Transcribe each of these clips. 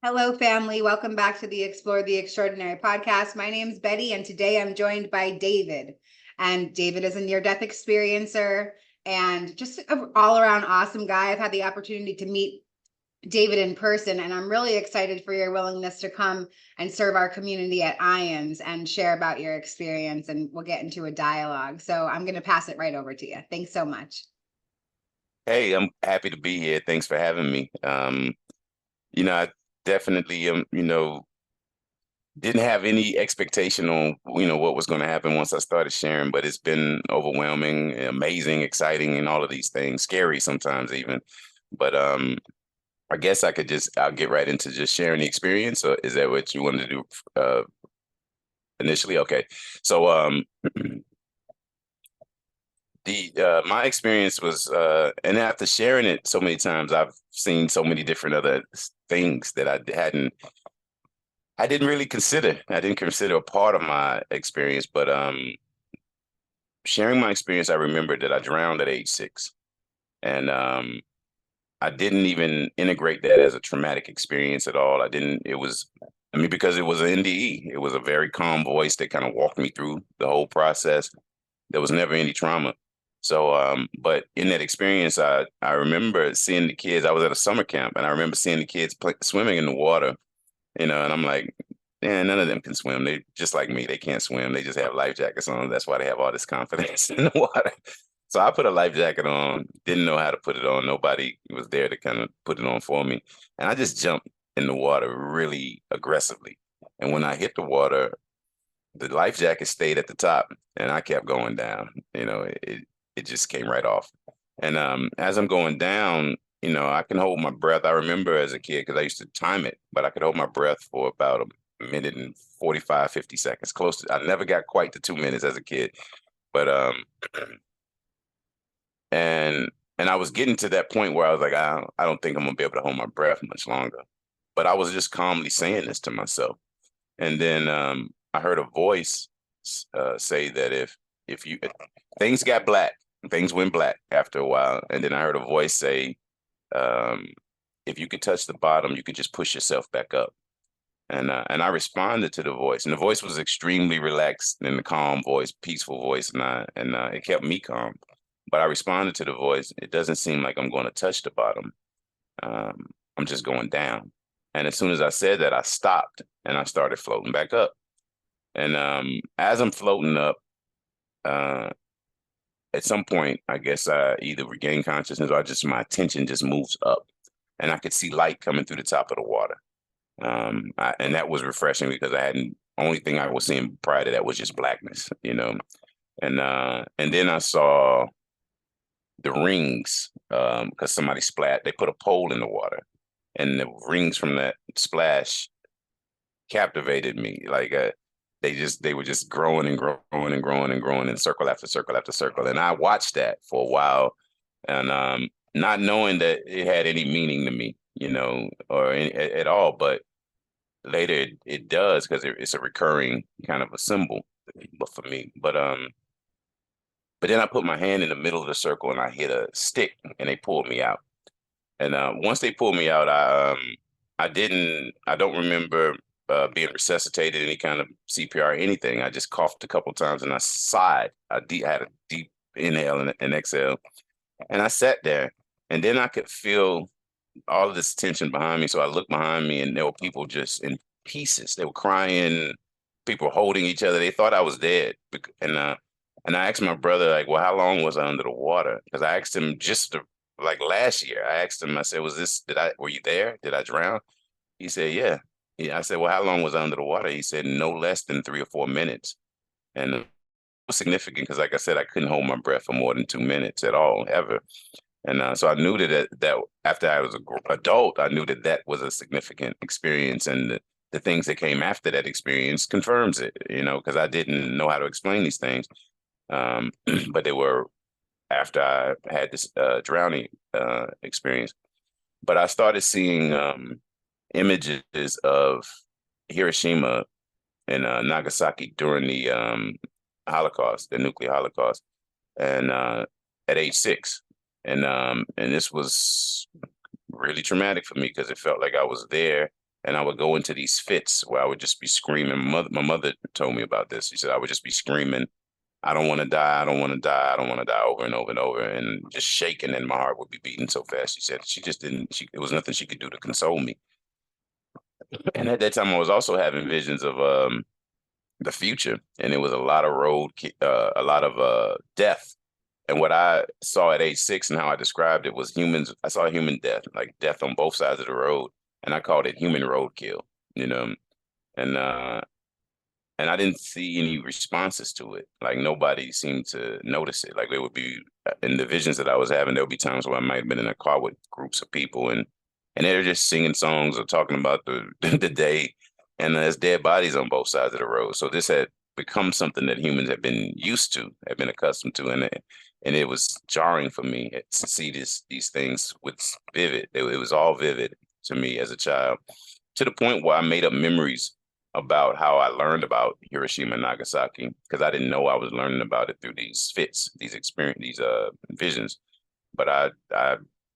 Hello, family. Welcome back to the Explore the Extraordinary podcast. My name is Betty, and today I'm joined by David. And David is a near-death experiencer and just an all-around awesome guy. I've had the opportunity to meet David in person, and I'm really excited for your willingness to come and serve our community at IANDS and share about your experience, and we'll get into a dialogue. So I'm going to pass it right over to you. Thanks so much. Hey, I'm happy to be here. Thanks for having me. I definitely didn't have any expectation on, what was going to happen once I started sharing, but it's been overwhelming, amazing, exciting, and all of these things, scary sometimes even. But I guess I'll get right into just sharing the experience, or is that what you wanted to do initially? Okay. So the my experience was and after sharing it so many times, I've seen so many different other things that I didn't really consider. I didn't consider a part of my experience, but sharing my experience, I remembered that I drowned at age 6. And I didn't even integrate that as a traumatic experience at all. Because it was an NDE. It was a very calm voice that kind of walked me through the whole process. There was never any trauma. So, but in that experience, I remember seeing the kids. I was at a summer camp, and I remember seeing the kids swimming in the water, and I'm like, man, none of them can swim. They just like me. They can't swim. They just have life jackets on. That's why they have all this confidence in the water. So I put a life jacket on, didn't know how to put it on. Nobody was there to kind of put it on for me. And I just jumped in the water really aggressively. And when I hit the water, the life jacket stayed at the top and I kept going down. It just came right off. And as I'm going down, I can hold my breath. I remember as a kid, because I used to time it, but I could hold my breath for about a minute and 45, 50 seconds. I never got quite to 2 minutes as a kid. But and I was getting to that point where I was like, I don't think I'm gonna be able to hold my breath much longer. But I was just calmly saying this to myself. And then I heard a voice say that if things got black, things went black after a while, and then I heard a voice say, um, if you could touch the bottom, you could just push yourself back up. And I responded to the voice, and the voice was extremely relaxed and a calm voice, peaceful voice, and it kept me calm. But I responded to the voice. It doesn't seem like I'm going to touch the bottom. Um, I'm just going down. And as soon as I said that, I stopped and I started floating back up. And as I'm floating up, uh, at some point, I guess I either regain consciousness or my attention just moves up, and I could see light coming through the top of the water. And that was refreshing because only thing I was seeing prior to that was just blackness. And then I saw the rings because somebody splat. They put a pole in the water, and the rings from that splash captivated me. Like they were just growing and growing and growing and growing in circle after circle after circle. And I watched that for a while, and not knowing that it had any meaning to me, or at all. But later it does because it's a recurring kind of a symbol, but for me. But then I put my hand in the middle of the circle and I hit a stick and they pulled me out. And once they pulled me out, I don't remember being resuscitated, any kind of CPR, anything. I just coughed a couple times and I sighed. I had a deep inhale and exhale, and I sat there. And then I could feel all of this tension behind me. So I looked behind me, and there were people just in pieces. They were crying. People were holding each other. They thought I was dead. And I asked my brother, like, well, how long was I under the water? Because I asked him like last year. I asked him, I said, were you there? Did I drown? He said, yeah. Yeah. I said, well, how long was I under the water? He said, no less than 3 or 4 minutes. And it was significant because, like I said, I couldn't hold my breath for more than 2 minutes at all, ever. And so I knew that after I was an adult, I knew that was a significant experience, and the things that came after that experience confirms it, because I didn't know how to explain these things. But they were after I had this drowning experience. But I started seeing images of Hiroshima and Nagasaki during the Holocaust, the nuclear Holocaust, and at age 6. And this was really traumatic for me because it felt like I was there And I would go into these fits where I would just be screaming. My mother told me about this. She said I would just be screaming, I don't want to die. I don't want to die. I don't want to die, over and over and over, and just shaking, and my heart would be beating so fast. She said she just didn't, it was nothing she could do to console me. And at that time, I was also having visions of the future, and it was a lot of a lot of death. And what I saw at age 6 and how I described it was humans. I saw human death, like death on both sides of the road, and I called it human roadkill. You know, and I didn't see any responses to it. Like nobody seemed to notice it. Like there would be in the visions that I was having, there would be times where I might have been in a car with groups of people, and they're just singing songs or talking about the day, and there's dead bodies on both sides of the road. So this had become something that humans have been used to, have been accustomed to, and it was jarring for me to see these things with vivid. It was all vivid to me as a child, to the point where I made up memories about how I learned about Hiroshima and Nagasaki, because I didn't know I was learning about it through these fits, these visions. But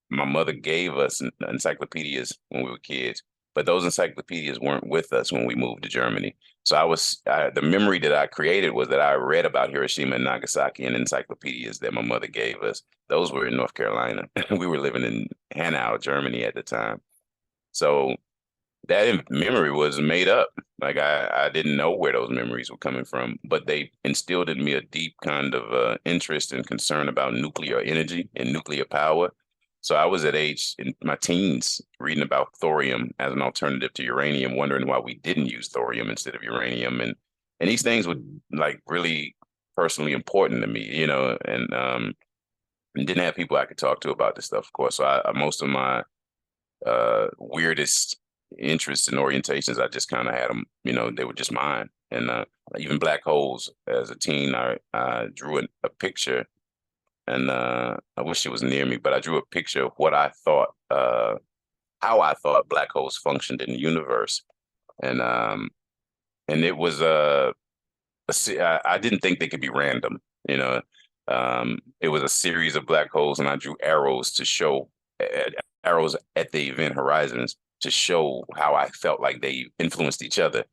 my mother gave us encyclopedias when we were kids, but those encyclopedias weren't with us when we moved to Germany. So the memory that I created was that I read about Hiroshima and Nagasaki in encyclopedias that my mother gave us. Those were in North Carolina. We were living in Hanau, Germany at the time. So that memory was made up. Like I didn't know where those memories were coming from, but they instilled in me a deep kind of interest and concern about nuclear energy and nuclear power. So I was at age in my teens reading about thorium as an alternative to uranium, wondering why we didn't use thorium instead of uranium, and these things were like really personally important to me, you know, and didn't have people I could talk to about this stuff, of course. So most of my weirdest interests and orientations, I just kind of had them, you know, they were just mine. And even black holes, as a teen, I drew a picture, and I wish it was near me, but I drew a picture of what I thought, how I thought black holes functioned in the universe. And it was I didn't think they could be random, you know. It was a series of black holes, and I drew arrows to show arrows at the event horizons to show how I felt like they influenced each other.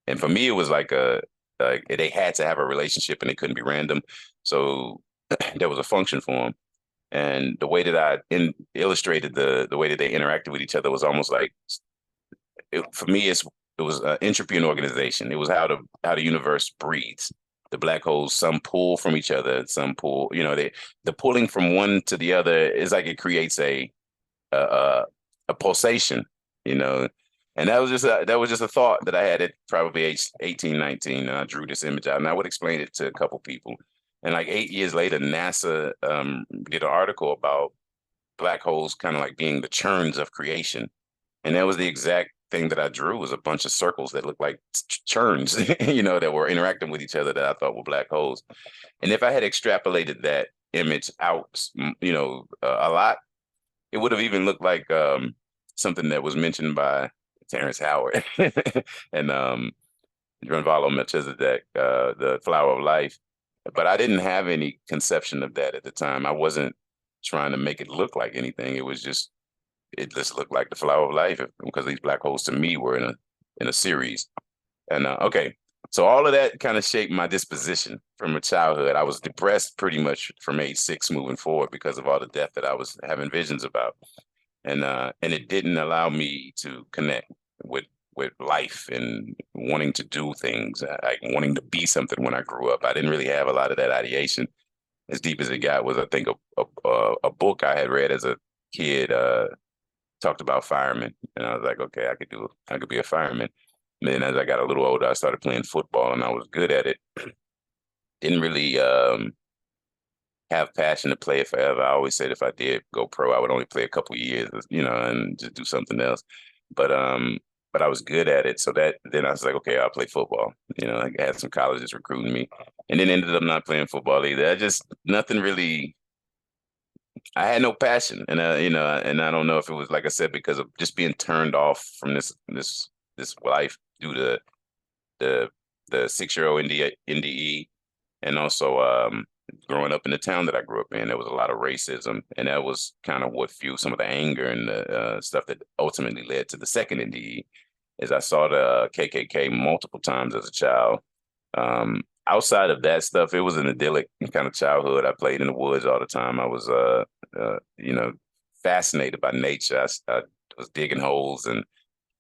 And for me, it was like they had to have a relationship, and it couldn't be random. So there was a function for them. And the way that I illustrated the way that they interacted with each other was almost like, for me, it was entropy and organization. It was how the universe breathes. The black holes, some pull from each other, some pull. You know, the pulling from one to the other is like it creates a pulsation. You know, and that was just a thought that I had at probably age 18, 19, and I drew this image out, and I would explain it to a couple people. And like 8 years later, NASA did an article about black holes kind of like being the churns of creation. And that was the exact thing that I drew, was a bunch of circles that looked like churns, you know, that were interacting with each other that I thought were black holes. And if I had extrapolated that image out, you know, a lot, it would have even looked like something that was mentioned by Terrence Howard and Ronvaldo Melchizedek, the flower of life. But I didn't have any conception of that at the time. I wasn't trying to make it look like anything. It just looked like the flower of life, because these black holes to me were in a series. And okay, so all of that kind of shaped my disposition from a childhood. I was depressed pretty much from age 6 moving forward because of all the death that I was having visions about, and it didn't allow me to connect with life and wanting to do things, like wanting to be something when I grew up. I didn't really have a lot of that ideation. As deep as it got was, I think, a book I had read as a kid talked about firemen, and I was like, okay, I could be a fireman. And then as I got a little older, I started playing football, and I was good at it. Didn't really have passion to play it forever. I always said if I did go pro, I would only play a couple years, you know, and just do something else. But I was good at it, so then I was like, okay, I'll play football. You know, I had some colleges recruiting me, and then ended up not playing football either. Nothing really. I had no passion, and you know, and I don't know if it was, like I said, because of just being turned off from this life due to the 6-year-old NDE, and also growing up in the town that I grew up in, there was a lot of racism, and that was kind of what fueled some of the anger and the stuff that ultimately led to the second NDE. is I saw the KKK multiple times as a child. Outside of that stuff, it was an idyllic kind of childhood. I played in the woods all the time. I was, you know, fascinated by nature. I was digging holes and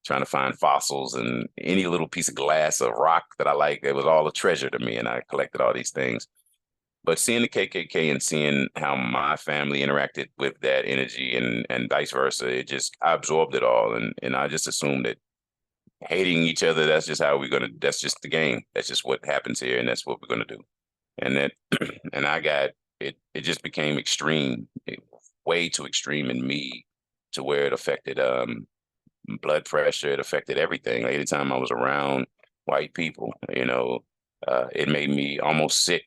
trying to find fossils, and any little piece of glass or rock that I liked, it was all a treasure to me. And I collected all these things. But seeing the KKK and seeing how my family interacted with that energy and vice versa, I absorbed it all. And I just assumed that hating each other, that's just the game. That's just what happens here, and that's what we're gonna do. And that, and I got it. It just became extreme, way too extreme in me, to where it affected blood pressure. It affected everything. Like, anytime I was around white people, it made me almost sick,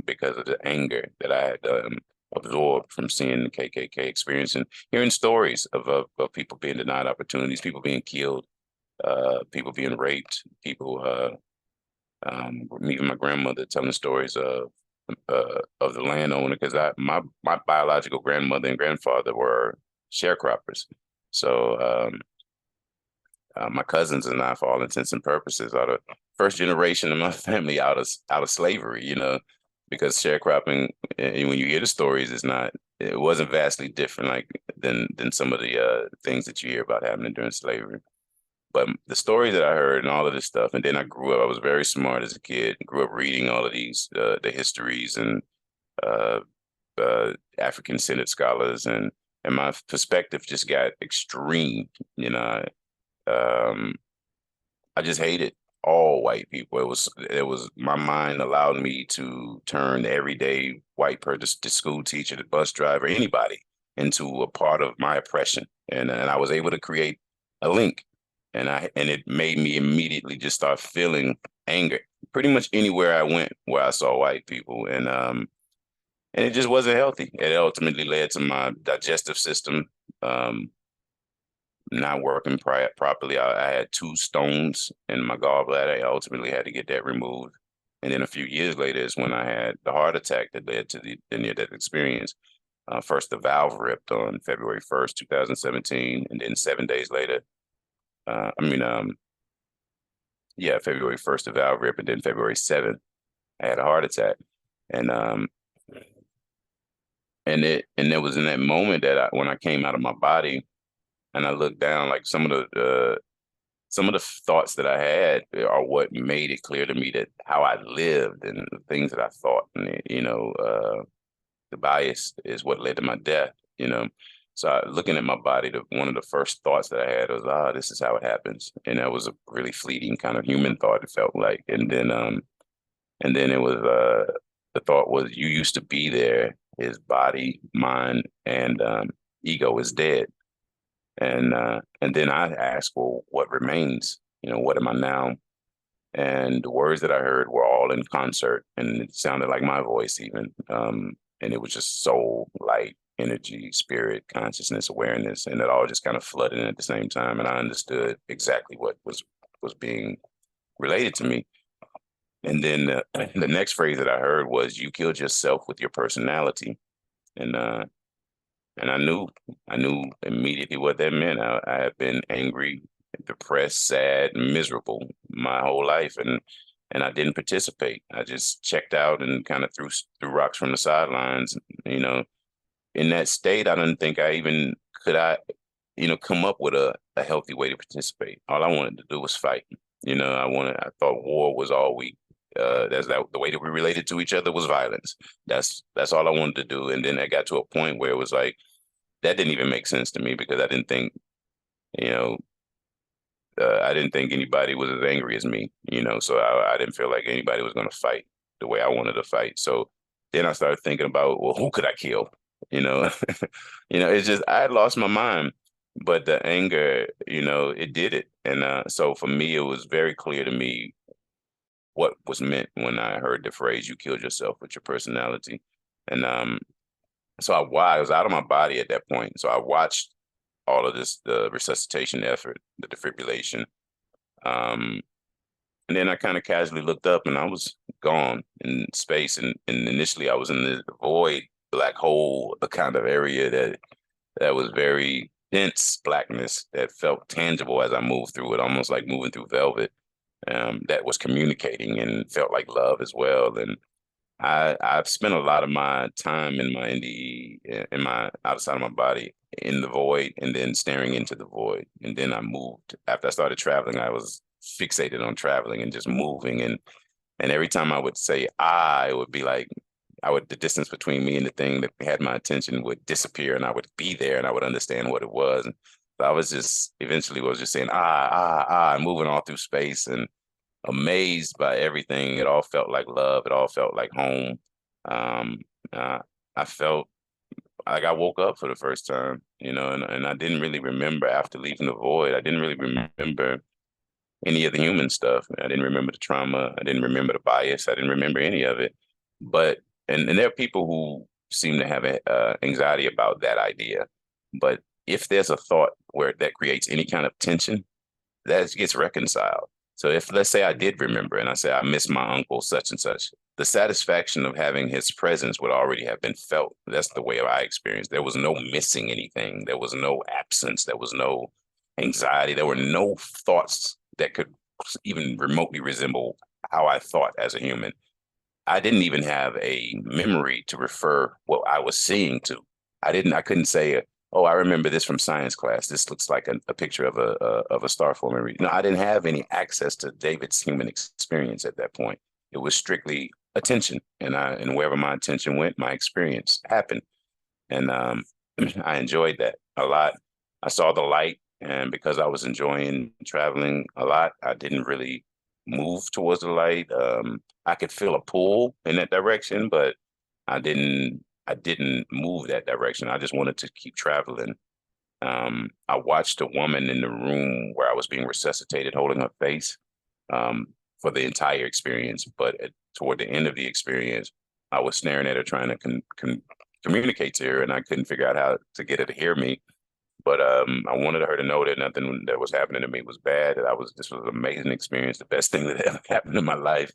because of the anger that I had absorbed from seeing the KKK experience and hearing stories of people being denied opportunities, people being killed, people being raped, people, even my grandmother telling stories of the landowner, because my biological grandmother and grandfather were sharecroppers. So my cousins and I, for all intents and purposes, are the first generation of my family out of slavery. Because sharecropping, when you hear the stories, it wasn't vastly different than some of the things that you hear about happening during slavery. But the stories that I heard and all of this stuff, and then I grew up, I was very smart as a kid, grew up reading all of these, the histories and uh, African-centered scholars, and my perspective just got extreme. Um, I just hated all white people. It was my mind allowed me to turn the everyday white person, the school teacher, the bus driver, anybody, into a part of my oppression. And I was able to create a link, and it made me immediately just start feeling anger pretty much anywhere I went where I saw white people. And it just wasn't healthy. It ultimately led to my digestive system not working properly. I had 2 stones in my gallbladder. I ultimately had to get that removed. And then a few years later is when I had the heart attack that led to the near-death experience. First, the valve ripped on February 1st, 2017. And then 7 days later, February 1st, the valve ripped. And then February 7th, I had a heart attack. And it was in that moment that when I came out of my body, and I looked down, like some of the thoughts that I had are what made it clear to me that how I lived and the things that I thought, and the bias is what led to my death. So looking at my body, one of the first thoughts that I had was, this is how it happens, and that was a really fleeting kind of human thought. It felt like, and then it was the thought was, you used to be there. His body, mind, and ego is dead. And then I asked, well, what remains? What am I now? And the words that I heard were all in concert, and it sounded like my voice even. And it was just soul, light, energy, spirit, consciousness, awareness, and it all just kind of flooded in at the same time. And I understood exactly what was being related to me. And then the next phrase that I heard was, "You killed yourself with your personality," and I knew immediately what that meant. I had been angry, depressed, sad, miserable my whole life, and I didn't participate. I just checked out and kind of threw rocks from the sidelines. In that state, I didn't think I even could come up with a healthy way to participate. All I wanted to do was fight. I thought war was all the way that we related to each other was violence. That's all I wanted to do. And then I got to a point where it was like, that didn't even make sense to me, because I didn't think, anybody was as angry as me, so I didn't feel like anybody was going to fight the way I wanted to fight. So then I started thinking about, well, who could I kill? It's just, I had lost my mind, but the anger, it did it. And so for me, it was very clear to me what was meant when I heard the phrase, "You killed yourself with your personality." And so I was out of my body at that point. So I watched all of this, the resuscitation effort, the defibrillation. And then I kind of casually looked up, and I was gone in space. And initially I was in the void, black hole, a kind of area that was very dense blackness that felt tangible as I moved through it, almost like moving through velvet. That was communicating and felt like love as well. And I've spent a lot of my time in my NDE, in my outside of my body, in the void, and then staring into the void. And then I moved. After I started traveling, I was fixated on traveling and just moving. And every time I would say it would be like the distance between me and the thing that had my attention would disappear, and I would be there, and I would understand what it was. And so I was just eventually was just saying and moving all through space and amazed by everything. It all felt like love. It all felt like home. Um, I felt like I woke up for the first time, and I didn't really remember after leaving the void. I didn't really remember any of the human stuff. I didn't remember the trauma. I didn't remember the bias. I didn't remember any of it. But and there are people who seem to have anxiety about that idea. But if there's a thought where that creates any kind of tension, that gets reconciled. So if, let's say I did remember and I say I miss my uncle such and such, the satisfaction of having his presence would already have been felt. That's the way I experienced. There was no missing anything. There was no absence. There was no anxiety. There were no thoughts that could even remotely resemble how I thought as a human. I didn't even have a memory to refer what I was seeing to. I couldn't say, oh, I remember this from science class. This looks like a picture of a star forming. No, I didn't have any access to David's human experience at that point. It was strictly attention, and wherever my attention went, my experience happened, and I enjoyed that a lot. I saw the light, and because I was enjoying traveling a lot, I didn't really move towards the light. I could feel a pull in that direction, but I didn't move that direction. I just wanted to keep traveling. I watched a woman in the room where I was being resuscitated holding her face for the entire experience. But toward the end of the experience, I was staring at her trying to communicate to her, and I couldn't figure out how to get her to hear me. But I wanted her to know that nothing that was happening to me was bad, that this was an amazing experience, the best thing that ever happened in my life.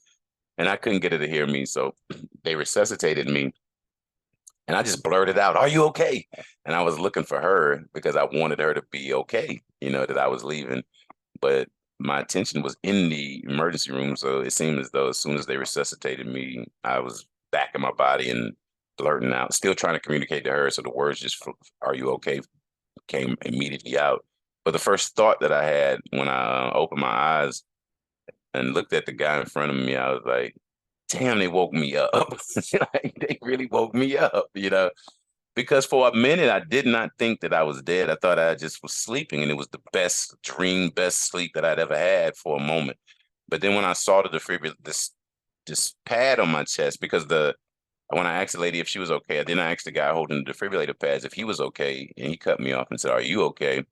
And I couldn't get her to hear me. So they resuscitated me. And I just blurted out, "Are you okay?" And I was looking for her because I wanted her to be okay, that I was leaving. But my attention was in the emergency room. So it seemed as though as soon as they resuscitated me, I was back in my body and blurting out, still trying to communicate to her. So the words just, "Are you okay?" came immediately out. But the first thought that I had when I opened my eyes and looked at the guy in front of me, I was like, damn, they woke me up. Like, they really woke me up, because for a minute, I did not think that I was dead. I thought I just was sleeping, and it was the best dream, best sleep that I'd ever had for a moment. But then when I saw the defibrillator, this pad on my chest, because when I asked the lady if she was okay, then I asked the guy holding the defibrillator pads if he was okay, and he cut me off and said, "Are you okay?"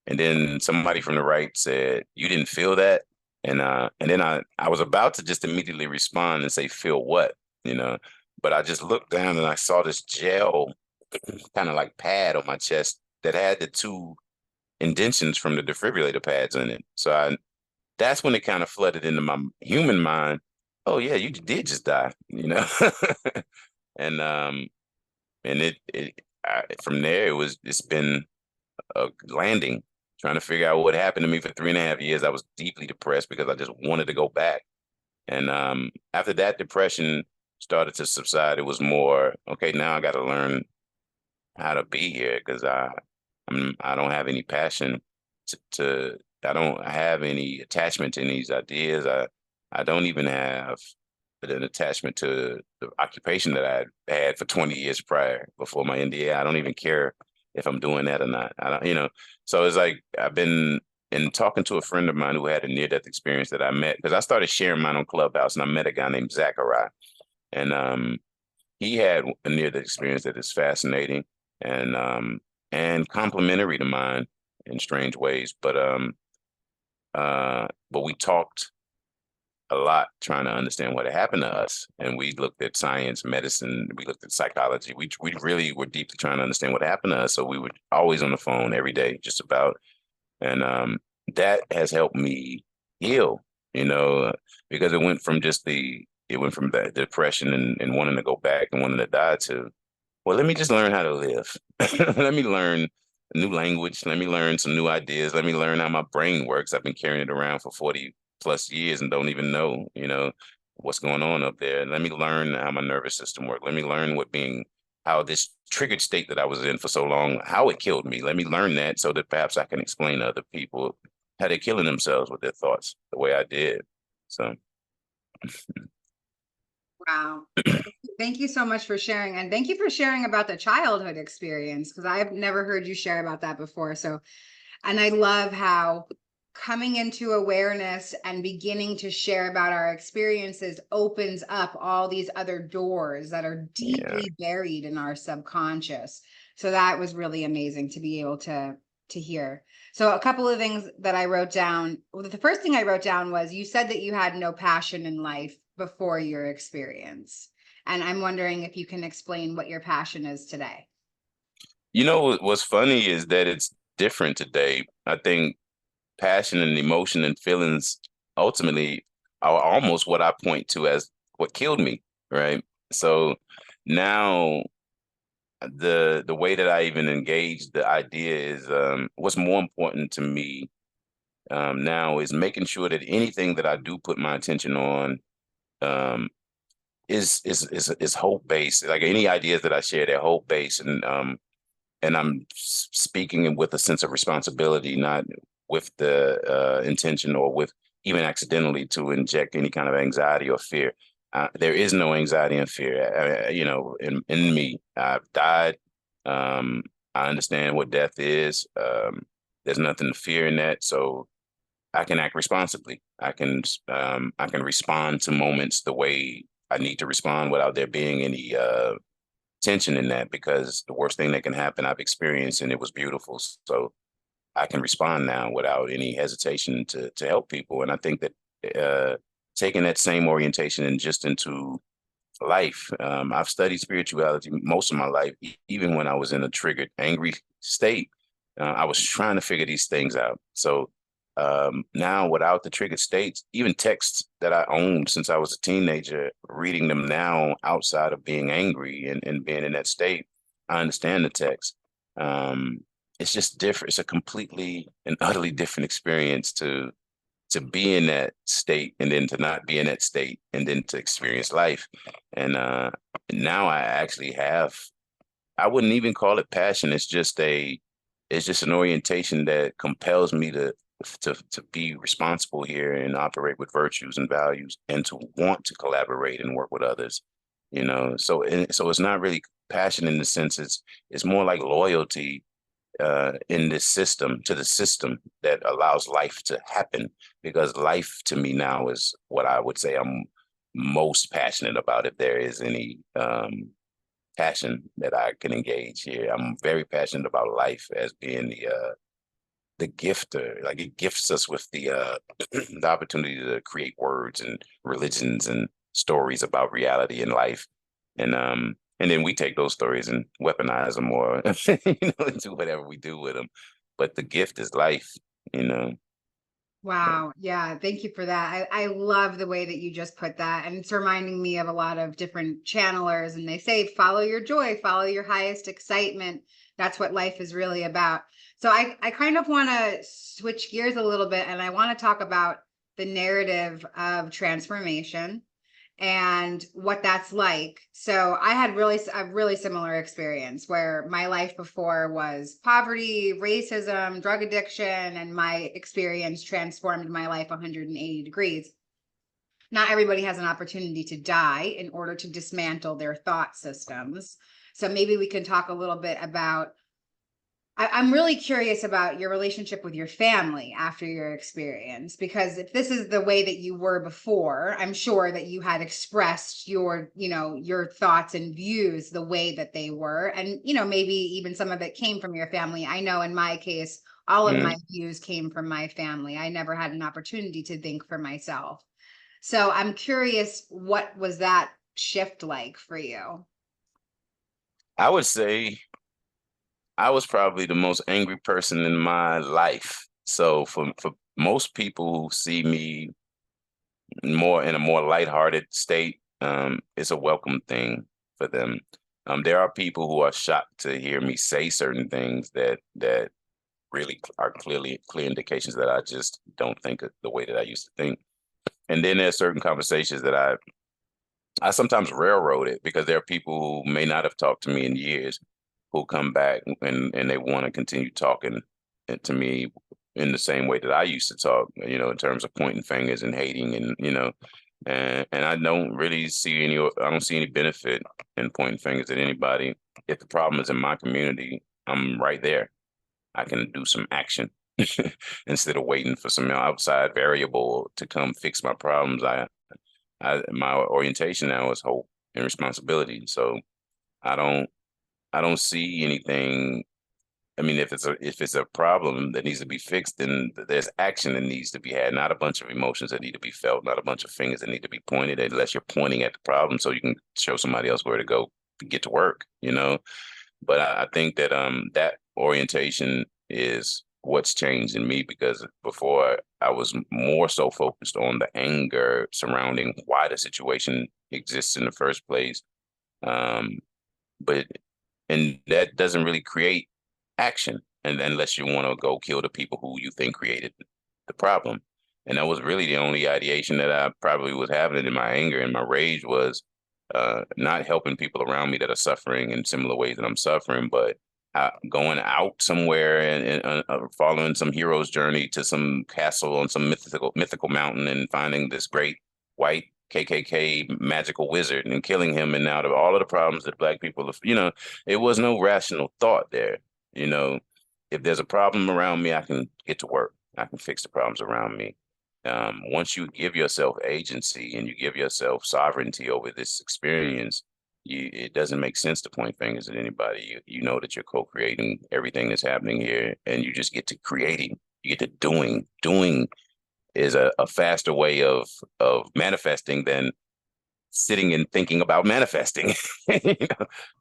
And then somebody from the right said, "You didn't feel that?" And then I was about to just immediately respond and say, "Feel what?" But I just looked down and I saw this gel kind of like pad on my chest that had the two indentions from the defibrillator pads in it. So that's when it kind of flooded into my human mind. Oh yeah, you did just die. And from there it's been a landing, trying to figure out what happened to me for 3.5 years. I was deeply depressed because I just wanted to go back. And after that depression started to subside, it was more, okay, now I got to learn how to be here because I don't have any passion I don't have any attachment to these ideas. I don't even have an attachment to the occupation that I had for 20 years prior before my NDA. I don't even care if I'm doing that or not. I don't. So it's like I've been talking to a friend of mine who had a near-death experience that I met, because I started sharing mine on Clubhouse, and I met a guy named Zachariah, and he had a near-death experience that is fascinating and complementary to mine in strange ways. But we talked a lot trying to understand what had happened to us. And we looked at science, medicine, we looked at psychology. We really were deeply trying to understand what happened to us. So we were always on the phone every day, just about. And that has helped me heal, because it went from that depression and wanting to go back and wanting to die to, well, let me just learn how to live. Let me learn new language. Let me learn some new ideas. Let me learn how my brain works. I've been carrying it around for 40 plus years and don't even know, what's going on up there. Let me learn how my nervous system works. Let me learn how this triggered state that I was in for so long, how it killed me. Let me learn that so that perhaps I can explain to other people how they're killing themselves with their thoughts the way I did. So. Wow. Thank you so much for sharing. And thank you for sharing about the childhood experience, because I've never heard you share about that before. So, and I love how coming into awareness and beginning to share about our experiences opens up all these other doors that are deeply buried in our subconscious. So that was really amazing to be able to hear. So a couple of things that I wrote down. Well, the first thing I wrote down was you said that you had no passion in life before your experience. And I'm wondering if you can explain what your passion is today. What's funny is that it's different today. I think passion and emotion and feelings ultimately are almost what I point to as what killed me, right? So now the way that I even engage the idea is what's more important to me now is making sure that anything that I do put my attention on um, is hope based. Like any ideas that I share, they're hope based, and I'm speaking with a sense of responsibility, not with the intention or with even accidentally to inject any kind of anxiety or fear. There is no anxiety and fear, in me. I've died. I understand what death is. There's nothing to fear in that. So I can act responsibly. I can respond to moments the way I need to respond without there being any tension in that, because the worst thing that can happen I've experienced and it was beautiful. So I can respond now without any hesitation to help people. And I think that taking that same orientation and just into life, I've studied spirituality most of my life, even when I was in a triggered, angry state. I was trying to figure these things out. So now without the triggered states, even texts that I owned since I was a teenager, reading them now outside of being angry and being in that state, I understand the text. It's just different. It's a completely and utterly different experience to be in that state and then to not be in that state and then to experience life. And now I actually have, I wouldn't even call it passion. It's just an orientation that compels me to be responsible here and operate with virtues and values and to want to collaborate and work with others, so it's not really passion in the sense it's more like loyalty in this system, to the system that allows life to happen, because life to me now is what I would say I'm most passionate about, if there is any passion that I can engage here. I'm very passionate about life as being the gifter. Like it gifts us with the the opportunity to create words and religions and stories about reality and life. And then we take those stories and weaponize them or do whatever we do with them. But the gift is life. Wow. Yeah. Thank you for that. I love the way that you just put that. And it's reminding me of a lot of different channelers. And they say, follow your joy, follow your highest excitement. That's what life is really about. So I kind of want to switch gears a little bit, and I want to talk about the narrative of transformation and what that's like. So I had a really similar experience where my life before was poverty, racism, drug addiction, and my experience transformed my life 180 degrees. Not everybody has an opportunity to die in order to dismantle their thought systems. So maybe we can talk a little bit about, I'm really curious about your relationship with your family after your experience, because if this is the way that you were before, I'm sure that you had expressed your thoughts and views the way that they were. And, maybe even some of it came from your family. I know in my case, all of my views came from my family. I never had an opportunity to think for myself. So I'm curious, what was that shift like for you? I would say I was probably the most angry person in my life. So for most people who see me more in a more lighthearted state, it's a welcome thing for them. There are people who are shocked to hear me say certain things that really are clear indications that I just don't think the way that I used to think. And then there's certain conversations that I sometimes railroad it, because there are people who may not have talked to me in years who come back and they want to continue talking to me in the same way that I used to talk, in terms of pointing fingers and hating, and and I don't really see I don't see any benefit in pointing fingers at anybody. If the problem is in my community, I'm right there. I can do some action instead of waiting for some outside variable to come fix my problems. My orientation now is hope and responsibility. So I don't see anything. I mean, if it's a problem that needs to be fixed, then there's action that needs to be had, not a bunch of emotions that need to be felt, not a bunch of fingers that need to be pointed at, unless you're pointing at the problem so you can show somebody else where to go to get to work, But I think that that orientation is what's changed in me, because before I was more so focused on the anger surrounding why the situation exists in the first place. But and that doesn't really create action, and unless you want to go kill the people who you think created the problem. And that was really the only ideation that I probably was having in my anger and my rage, was not helping people around me that are suffering in similar ways that I'm suffering, but going out somewhere and following some hero's journey to some castle on some mythical mountain and finding this great white KKK magical wizard and killing him. And out of all of the problems that Black people have, it was no rational thought there. If there's a problem around me, I can get to work. I can fix the problems around me. Once you give yourself agency and you give yourself sovereignty over this experience, it doesn't make sense to point fingers at anybody. You know that you're co-creating everything that's happening here, and you just get to creating. You get to doing. Doing is a faster way of manifesting than sitting and thinking about manifesting.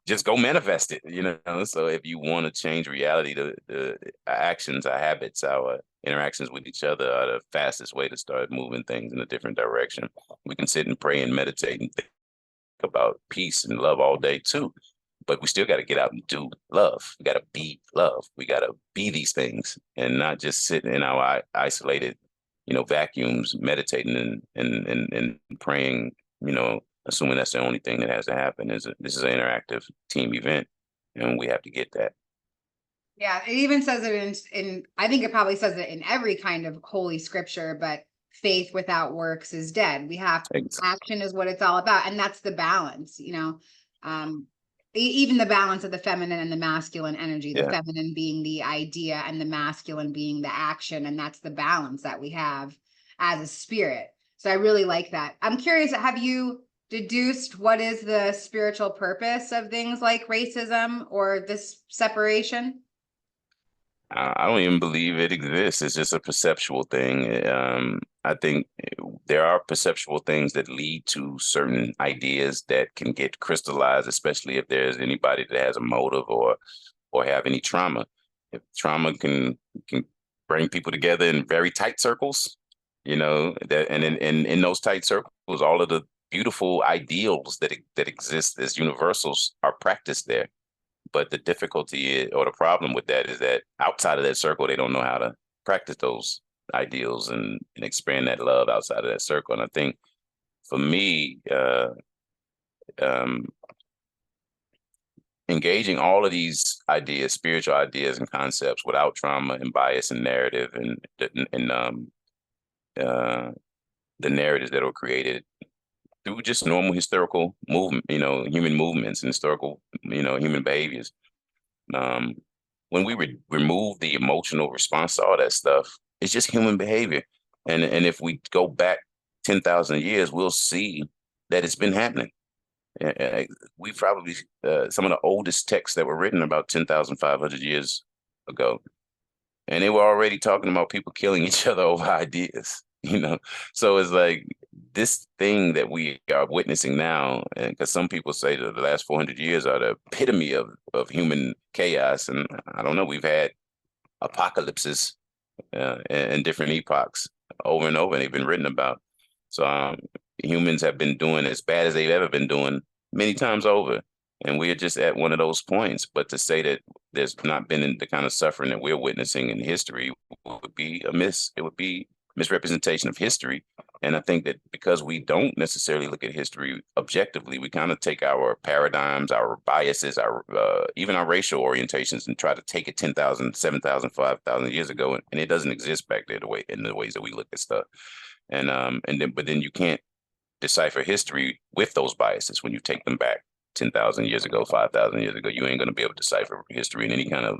Just go manifest it. So if you want to change reality, the actions, our habits, our interactions with each other are the fastest way to start moving things in a different direction. We can sit and pray and meditate and think about peace and love all day too, but we still got to get out and do love. We got to be love. We got to be these things and not just sit in our isolated vacuums, meditating and praying, assuming that's the only thing that has to happen. This is an interactive team event, and we have to get that. Yeah, it even says it in I think it probably says it in every kind of holy scripture, but faith without works is dead. We have action is what it's all about. And that's the balance, even the balance of the feminine and the masculine energy, the feminine being the idea and the masculine being the action. And that's the balance that we have as a spirit. So I really like that. I'm curious, have you deduced what is the spiritual purpose of things like racism or this separation? I don't even believe it exists. It's just a perceptual thing. I think there are perceptual things that lead to certain ideas that can get crystallized, especially if there's anybody that has a motive or have any trauma. If trauma can bring people together in very tight circles, that, and in those tight circles, all of the beautiful ideals that exist as universals are practiced there. But the difficulty or the problem with that is that outside of that circle, they don't know how to practice those ideals and expand that love outside of that circle. And I think for me, engaging all of these ideas, spiritual ideas and concepts without trauma and bias and narrative and the narratives that were created through just normal historical movement, human movements and historical, human behaviors. When we remove the emotional response to all that stuff, it's just human behavior. And if we go back 10,000 years, we'll see that it's been happening. We probably, some of the oldest texts that were written about 10,500 years ago, and they were already talking about people killing each other over ideas, So it's like this thing that we are witnessing now, and because some people say that the last 400 years are the epitome of human chaos, and I don't know, we've had apocalypses in different epochs over and over, and they've been written about. So humans have been doing as bad as they've ever been doing many times over, And we're just at one of those points. But to say that there's not been the kind of suffering that we're witnessing in history would be it would be misrepresentation of history. And I think that because we don't necessarily look at history objectively, we kind of take our paradigms, our biases, our even our racial orientations, and try to take it 10,000, 7,000, 5,000 years ago, and it doesn't exist back there in the ways that we look at stuff. But then you can't decipher history with those biases when you take them back 10,000 years ago, 5,000 years ago. You ain't going to be able to decipher history in any kind of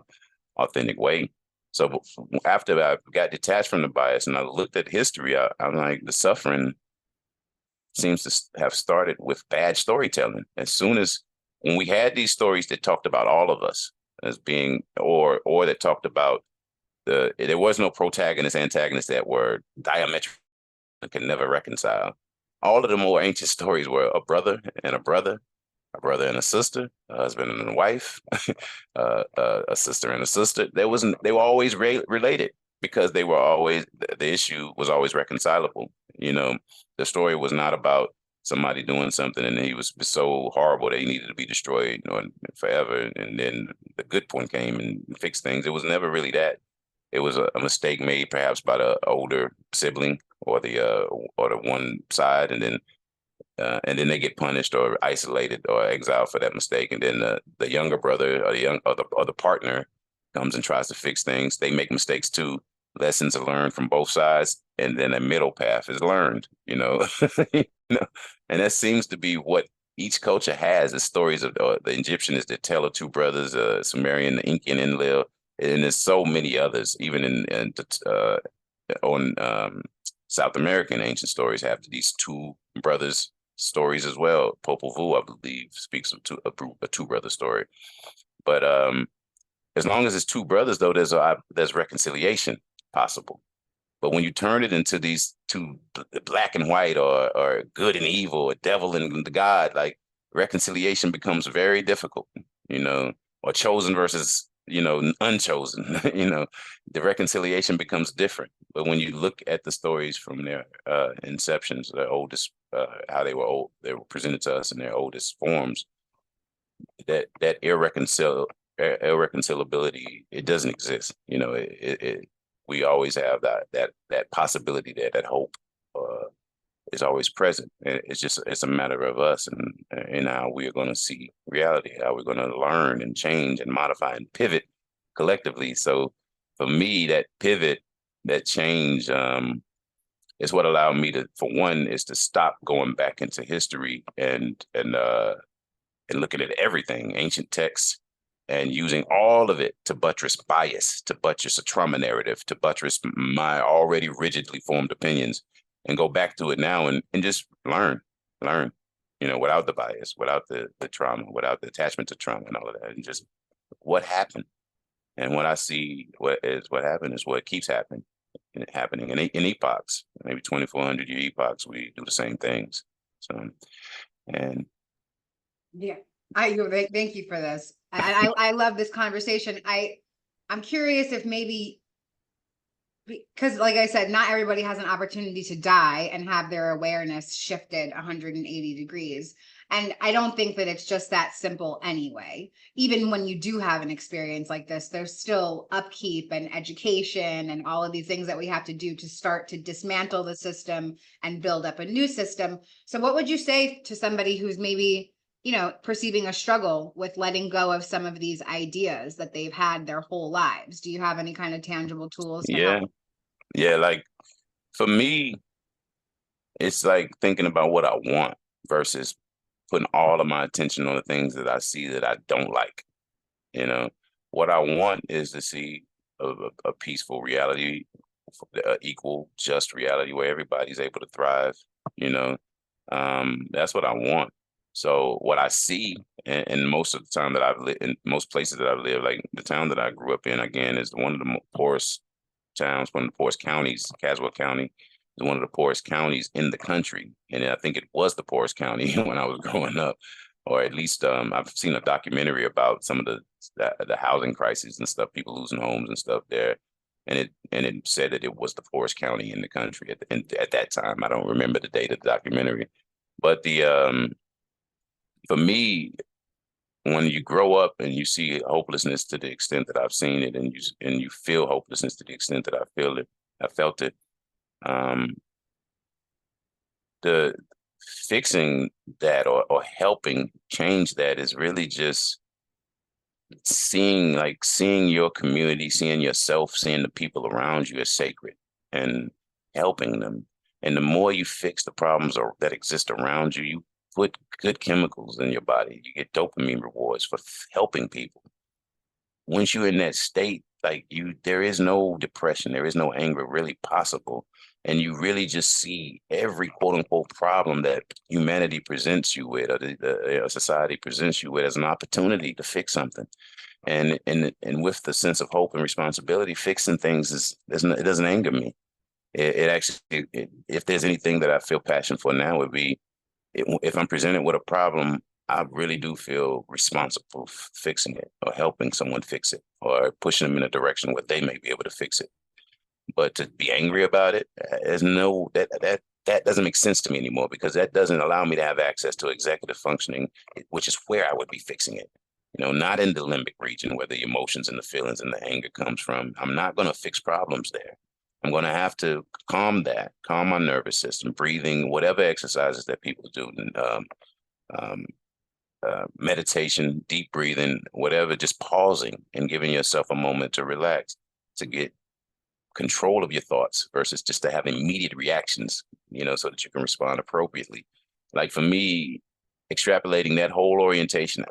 authentic way. So after I got detached from the bias and I looked at history, I'm like, the suffering seems to have started with bad storytelling. As soon as when we had these stories that talked about all of us as being, or that talked about there was no protagonist, antagonist that were diametric and can never reconcile. All of the more ancient stories were a brother and a brother and a sister, a husband and a wife, a sister and a sister. They were always related because they were always, the issue was always reconcilable. You know, the story was not about somebody doing something and he was so horrible that he needed to be destroyed, you know, forever. And then the good point came and fixed things. It was never really that. It was a mistake made perhaps by the older sibling or the one side, and then they get punished or isolated or exiled for that mistake. And then the younger brother or the partner comes and tries to fix things. They make mistakes too. Lessons are learned from both sides, and then a middle path is learned. You know, you know? And that seems to be what each culture has. The stories of the Egyptian is the tale of two brothers, Sumerian, the Incan, Enlil, and there's so many others. Even on South American ancient stories have these two brothers stories as well. Popol Vuh, I believe, speaks of a two brother story. But as long as it's two brothers, though, there's reconciliation possible. But when you turn it into these two black and white or good and evil, or devil and the God, like reconciliation becomes very difficult, you know, or chosen versus, you know, unchosen, you know, the reconciliation becomes different. But when you look at the stories from their inceptions, their oldest, how they were presented to us in their oldest forms, that irreconcilability, it doesn't exist. You know, we always have that possibility there, that hope is always present. It's a matter of us and how we're going to see reality, how we're going to learn and change and modify and pivot collectively. So for me, that pivot, that change, is what allowed me to, for one, is to stop going back into history and looking at everything, ancient texts, and using all of it to buttress bias, to buttress a trauma narrative, to buttress my already rigidly formed opinions, and go back to it now and just learn, you know, without the bias, without the trauma, without the attachment to trauma and all of that, and just what happened. And what I see, what happened is what keeps happening in epochs, maybe 2,400 year epochs. We do the same things. So, and yeah, thank you for this. I love this conversation. I'm curious if maybe, because like I said, not everybody has an opportunity to die and have their awareness shifted 180 degrees. And I don't think that it's just that simple anyway. Even when you do have an experience like this, there's still upkeep and education and all of these things that we have to do to start to dismantle the system and build up a new system. So what would you say to somebody who's maybe, you know, perceiving a struggle with letting go of some of these ideas that they've had their whole lives? Do you have any kind of tangible tools to help? Yeah, like for me, it's like thinking about what I want versus putting all of my attention on the things that I see that I don't like. You know, what I want is to see a peaceful reality, equal, just reality where everybody's able to thrive. You know, that's what I want. So what I see, and most of the time that I've lived in most places that I've lived, like the town that I grew up in, again, is one of the poorest towns, one of the poorest counties. Caswell County is one of the poorest counties in the country, and I think it was the poorest county when I was growing up, or at least I've seen a documentary about some of the housing crises and stuff, people losing homes and stuff there, and it said that it was the poorest county in the country at that time. I don't remember the date of the documentary, but for me, when you grow up and you see hopelessness to the extent that I've seen it, and you feel hopelessness to the extent that I felt it. The fixing that or helping change that is really just seeing your community, seeing yourself, seeing the people around you as sacred and helping them. And the more you fix the problems that exist around you, you put good chemicals in your body. You get dopamine rewards for helping people. Once you're in that state, there is no depression, there is no anger really possible. And you really just see every quote unquote problem that humanity presents you with, or the society presents you with, as an opportunity to fix something. And with the sense of hope and responsibility, fixing things it doesn't anger me. It actually, if there's anything that I feel passion for now, would be if I'm presented with a problem, I really do feel responsible for fixing it, or helping someone fix it, or pushing them in a direction where they may be able to fix it. But to be angry about it, that doesn't make sense to me anymore, because that doesn't allow me to have access to executive functioning, which is where I would be fixing it. Not in the limbic region where the emotions and the feelings and the anger comes from. I'm not going to fix problems there. I'm going to have to calm my nervous system, breathing, whatever exercises that people do, meditation, deep breathing, whatever, just pausing and giving yourself a moment to relax, to get control of your thoughts versus just to have immediate reactions, so that you can respond appropriately. Like for me, extrapolating that whole orientation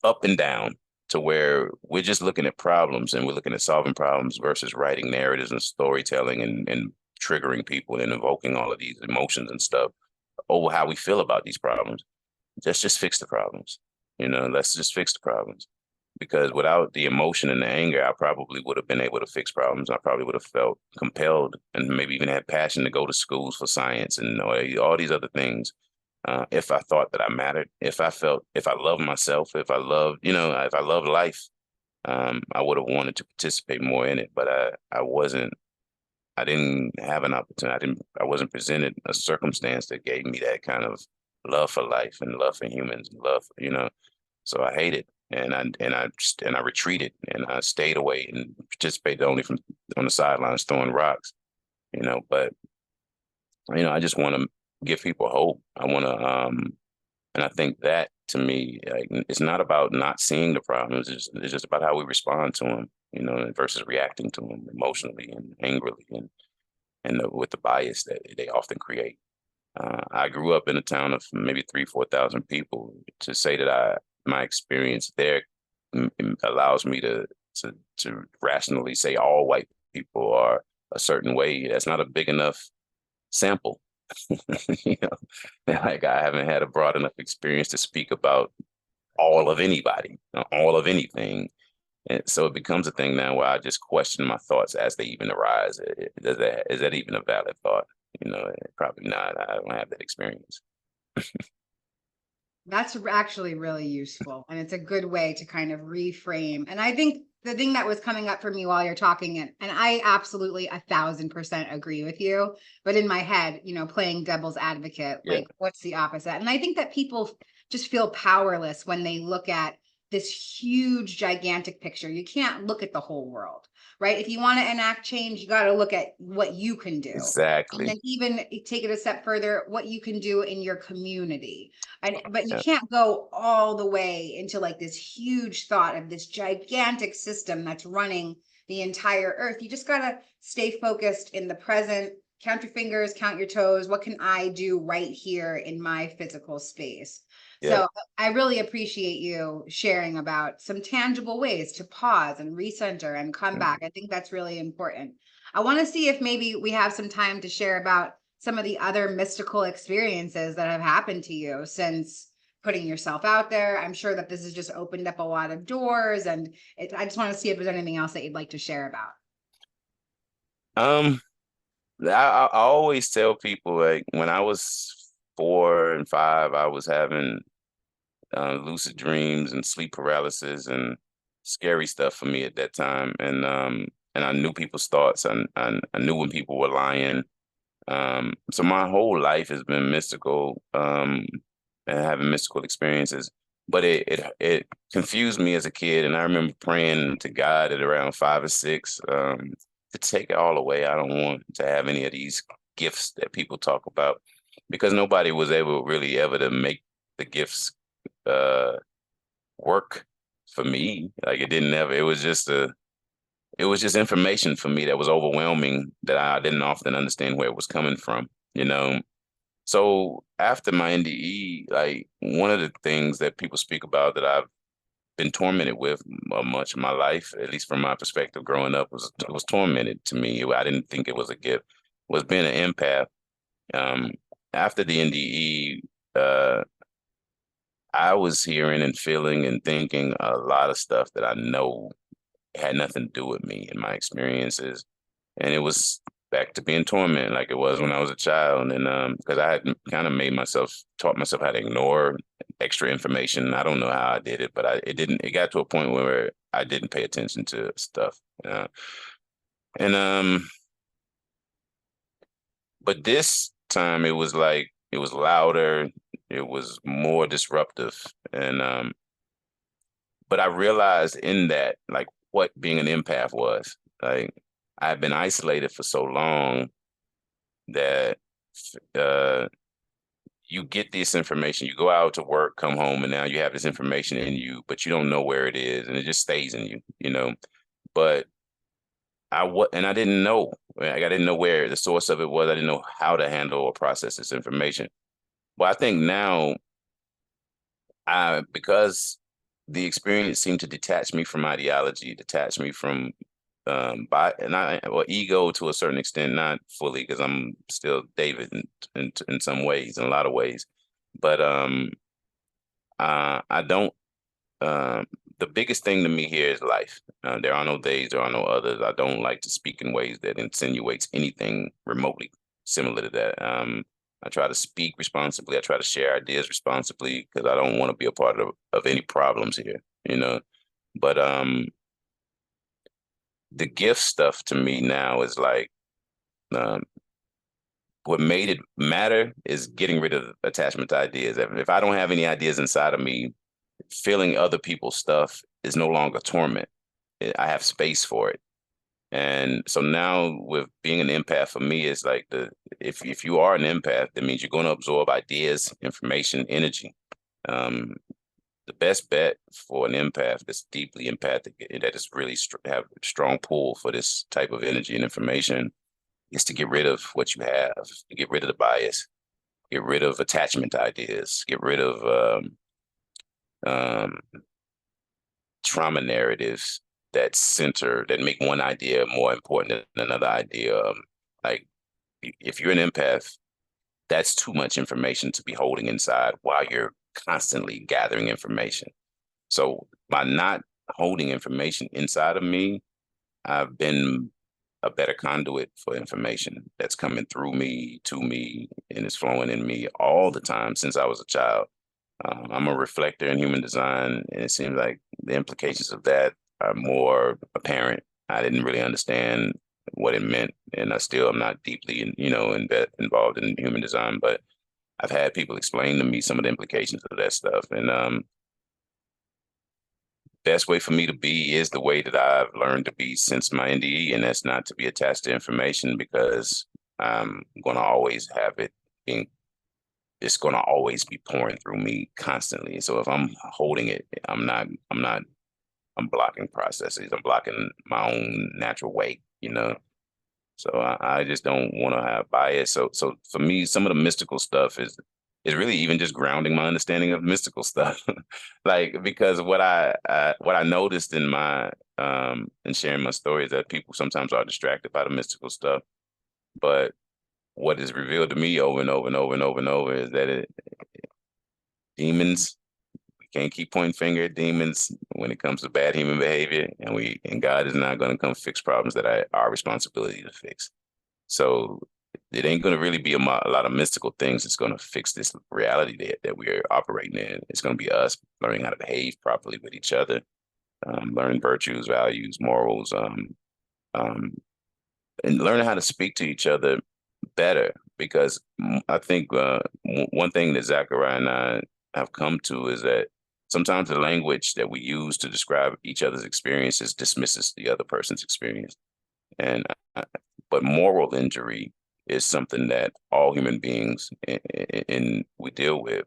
up and down to where we're just looking at problems and we're looking at solving problems versus writing narratives and storytelling and triggering people and evoking all of these emotions and stuff over how we feel about these problems. Let's just fix the problems. Let's just fix the problems. Because without the emotion and the anger, I probably would have been able to fix problems. I probably would have felt compelled and maybe even had passion to go to schools for science and all these other things. If I thought that I mattered, if I loved myself, if I loved life, I would have wanted to participate more in it. But I didn't have an opportunity. I wasn't presented a circumstance that gave me that kind of love for life and love for humans and love, so I hated. And I retreated and I stayed away and participated only from on the sidelines throwing rocks, but I just want to give people hope. I want to, and I think that to me, it's not about not seeing the problems. It's just about how we respond to them, versus reacting to them emotionally and angrily and with the bias that they often create. I grew up in a town of maybe 3,000-4,000 people. To say that my experience there allows me to rationally say all white people are a certain way, that's not a big enough sample. Like I haven't had a broad enough experience to speak about all of anybody, all of anything. And so it becomes a thing now where I just question my thoughts as they even arise. Is that even a valid thought? Probably not. I don't have that experience. That's actually really useful. And it's a good way to kind of reframe. And I think the thing that was coming up for me while you're talking, and I absolutely 1,000% agree with you, but in my head, playing devil's advocate, Yeah. like what's the opposite? And I think that people just feel powerless when they look at this huge, gigantic picture. You can't look at the whole world, right? If you want to enact change, you got to look at what you can do. Exactly. And then even take it a step further, what you can do in your community. But you Yeah. can't go all the way into like this huge thought of this gigantic system that's running the entire earth. You just got to stay focused in the present, count your fingers, count your toes. What can I do right here in my physical space? Yeah. So I really appreciate you sharing about some tangible ways to pause and recenter and come back. I think that's really important. I want to see if maybe we have some time to share about some of the other mystical experiences that have happened to you since putting yourself out there. I'm sure that this has just opened up a lot of doors, and I just want to see if there's anything else that you'd like to share about. I always tell people, like, when I was 4 and 5, I was having lucid dreams and sleep paralysis and scary stuff for me at that time. And I knew people's thoughts, and I knew when people were lying. So my whole life has been mystical, and having mystical experiences. but it confused me as a kid. And I remember praying to God at around 5 or 6, to take it all away. I don't want to have any of these gifts that people talk about, because nobody was able really ever to make the gifts uh work for me. Like it didn't ever, it was just information for me that was overwhelming, that I didn't often understand where it was coming from, you know. So after my NDE, like one of the things that people speak about that I've been tormented with much of my life, at least from my perspective growing up, was tormented to me. I didn't think it was a gift, was being an empath. Um, After the NDE, I was hearing and feeling and thinking a lot of stuff that I know had nothing to do with me and my experiences. And it was back to being tormented like it was when I was a child. And because I had kind of taught myself how to ignore extra information. I don't know how I did it, but it got to a point where I didn't pay attention to stuff. And but this time it was like, it was louder, it was more disruptive. And but I realized in that, like, what being an empath was. Like, I've been isolated for so long that uh, you get this information, you go out to work, come home, and now you have this information in you, but you don't know where it is, and it just stays in you, you know. But I didn't know. Like, I didn't know where the source of it was. I didn't know how to handle or process this information. Well, I think now, because the experience seemed to detach me from ideology, detach me from ego to a certain extent, not fully, because I'm still David in some ways, in a lot of ways. But I don't. Um, the biggest thing to me here is life. There are no days, there are no others. I don't like to speak in ways that insinuates anything remotely similar to that. I try to speak responsibly. I try to share ideas responsibly, because I don't want to be a part of any problems here, you know. But the gift stuff to me now is like, um, what made it matter is getting rid of attachment to ideas. If I don't have any ideas inside of me, feeling other people's stuff is no longer torment. I have space for it. And so now with being an empath, for me, it's like, if you are an empath, that means you're going to absorb ideas, information, energy. Um, the best bet for an empath that's deeply empathic, that is really have a strong pull for this type of energy and information, is to get rid of what you have, to get rid of the bias, get rid of attachment to ideas, get rid of um, trauma narratives that make one idea more important than another idea. Like, if you're an empath, that's too much information to be holding inside while you're constantly gathering information. So by not holding information inside of me, I've been a better conduit for information that's coming through me, to me, and is flowing in me all the time since I was a child. I'm a reflector in human design, and it seems like the implications of that are more apparent. I didn't really understand what it meant, and I still am not deeply, involved in human design. But I've had people explain to me some of the implications of that stuff, and best way for me to be is the way that I've learned to be since my NDE, and that's not to be attached to information, because I'm going to always have it being it's going to always be pouring through me constantly. So if I'm holding it, I'm blocking processes. I'm blocking my own natural way, you know? So I just don't want to have bias. So for me, some of the mystical stuff is really even just grounding my understanding of mystical stuff. Like, because what I noticed in sharing my story is that people sometimes are distracted by the mystical stuff. But what is revealed to me over and over and over and over and over is that demons, we can't keep pointing finger at demons when it comes to bad human behavior, and God is not going to come fix problems that are our responsibility to fix. So it ain't going to really be a lot of mystical things that's going to fix this reality that we're operating in. It's going to be us learning how to behave properly with each other, learning virtues, values, morals, um, and learning how to speak to each other better. Because I think one thing that Zachariah and I have come to is that sometimes the language that we use to describe each other's experiences dismisses the other person's experience. And but moral injury is something that all human beings in we deal with.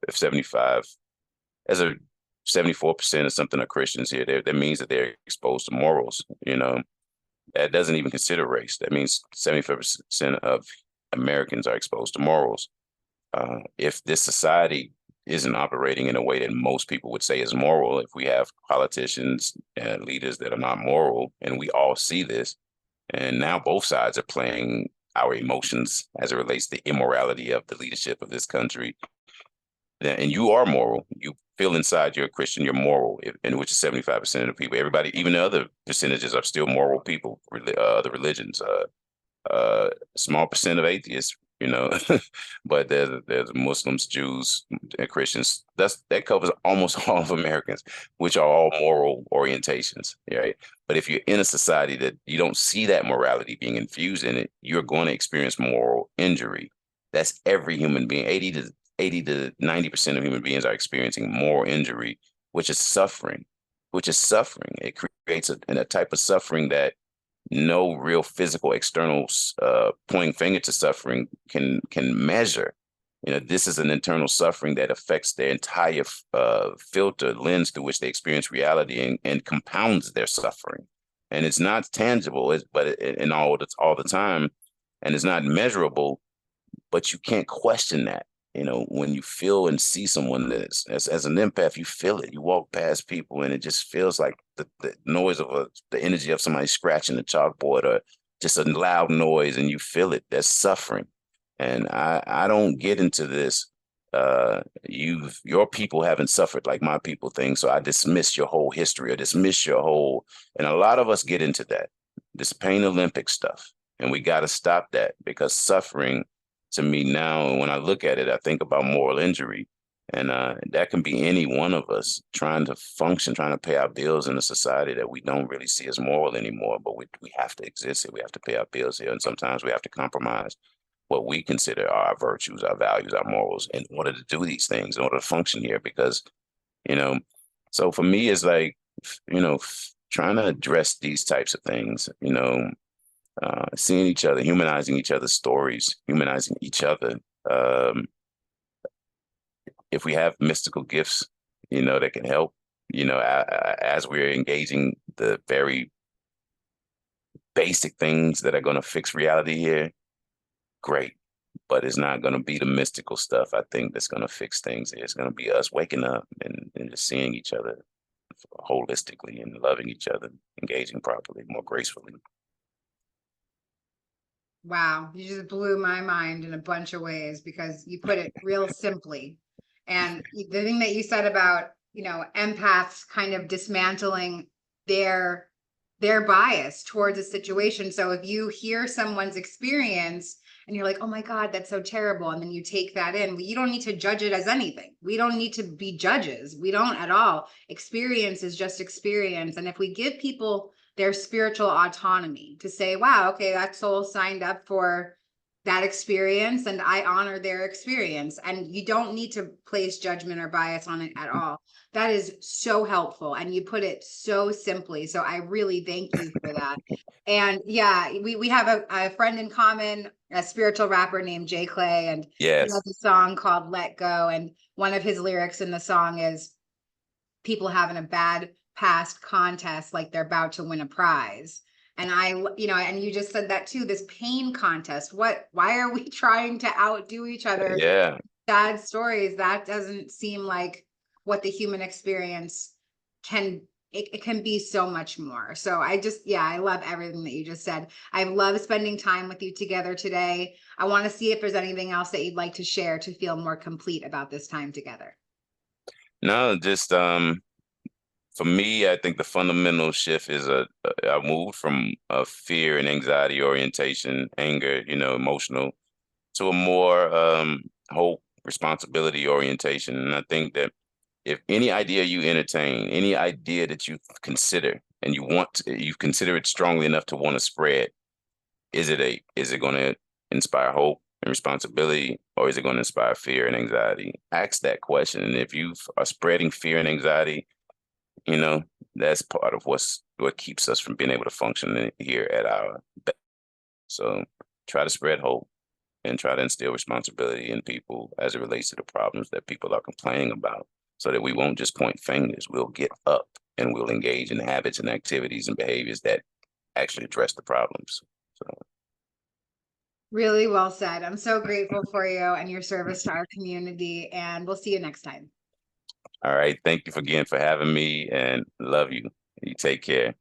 If 75 as a 74% or something of Christians here, that means that they're exposed to morals. That doesn't even consider race. That means 75% of Americans are exposed to morals. If this society isn't operating in a way that most people would say is moral, if we have politicians and leaders that are not moral, and we all see this, and now both sides are playing our emotions as it relates to the immorality of the leadership of this country, and you are moral. You feel inside you're a Christian, you're moral, and which is 75% of the people. Everybody, even the other percentages are still moral people, other religions, small percent of atheists, but there's Muslims, Jews, and Christians. That covers almost all of Americans, which are all moral orientations, right? But if you're in a society that you don't see that morality being infused in it, you're going to experience moral injury. That's every human being. 80 to 90% of human beings are experiencing moral injury, which is suffering. It creates a type of suffering that no real physical external pointing finger to suffering can measure. This is an internal suffering that affects their entire filter lens through which they experience reality, and compounds their suffering. And it's not tangible, but in all the time, and it's not measurable. But you can't question that. When you feel and see someone that's as an empath, you feel it. You walk past people and it just feels like the noise of the energy of somebody scratching the chalkboard, or just a loud noise, and you feel it. That's suffering. And I don't get into this. Your people haven't suffered like my people thing, so I dismiss your whole history, or dismiss your whole. And a lot of us get into that, this pain Olympic stuff, and we got to stop that, because suffering, to me now, when I look at it, I think about moral injury, and that can be any one of us trying to function, trying to pay our bills in a society that we don't really see as moral anymore, but we have to exist here. We have to pay our bills here, and sometimes we have to compromise what we consider our virtues, our values, our morals, in order to do these things, in order to function here, because, so for me, it's like, trying to address these types of things, seeing each other, humanizing each other's stories, humanizing each other. If we have mystical gifts, that can help, as we're engaging the very basic things that are going to fix reality here, great. But it's not going to be the mystical stuff, I think, that's going to fix things. It's going to be us waking up and just seeing each other holistically, and loving each other, engaging properly, more gracefully. Wow, you just blew my mind in a bunch of ways, because you put it real simply. And the thing that you said about, empaths kind of dismantling their bias towards a situation. So if you hear someone's experience and you're like, oh my God, that's so terrible, and then you take that in, you don't need to judge it as anything. We don't need to be judges. We don't at all. Experience is just experience. And if we give people their spiritual autonomy to say, wow, okay, that soul signed up for that experience, and I honor their experience, and you don't need to place judgment or bias on it at all. That is so helpful, and you put it so simply. So I really thank you for that. And yeah, we have a friend in common, a spiritual rapper named Jay Clay, and Yes. he has a song called Let Go, and one of his lyrics in the song is, people having a bad past contest like they're about to win a prize. And and you just said that too, this pain contest. Why are we trying to outdo each other? Yeah. Sad stories. That doesn't seem like what the human experience can. It can be so much more. So I love everything that you just said. I love spending time with you together today. I want to see if there's anything else that you'd like to share to feel more complete about this time together. No, just for me, I think the fundamental shift is I moved from a fear and anxiety orientation, anger, emotional, to a more hope, responsibility orientation. And I think that if any idea you entertain, any idea that you consider, and you consider it strongly enough to want to spread, is it going to inspire hope? and responsibility, or is it going to inspire fear and anxiety? Ask that question. And if you are spreading fear and anxiety, you know, that's part of what keeps us from being able to function here at our best. So try to spread hope and try to instill responsibility in people as it relates to the problems that people are complaining about, so that we won't just point fingers. We'll get up and we'll engage in habits and activities and behaviors that actually address the problems. So. Really well said. I'm so grateful for you and your service to our community, and we'll see you next time. All right. Thank you again for having me, and love you. You take care.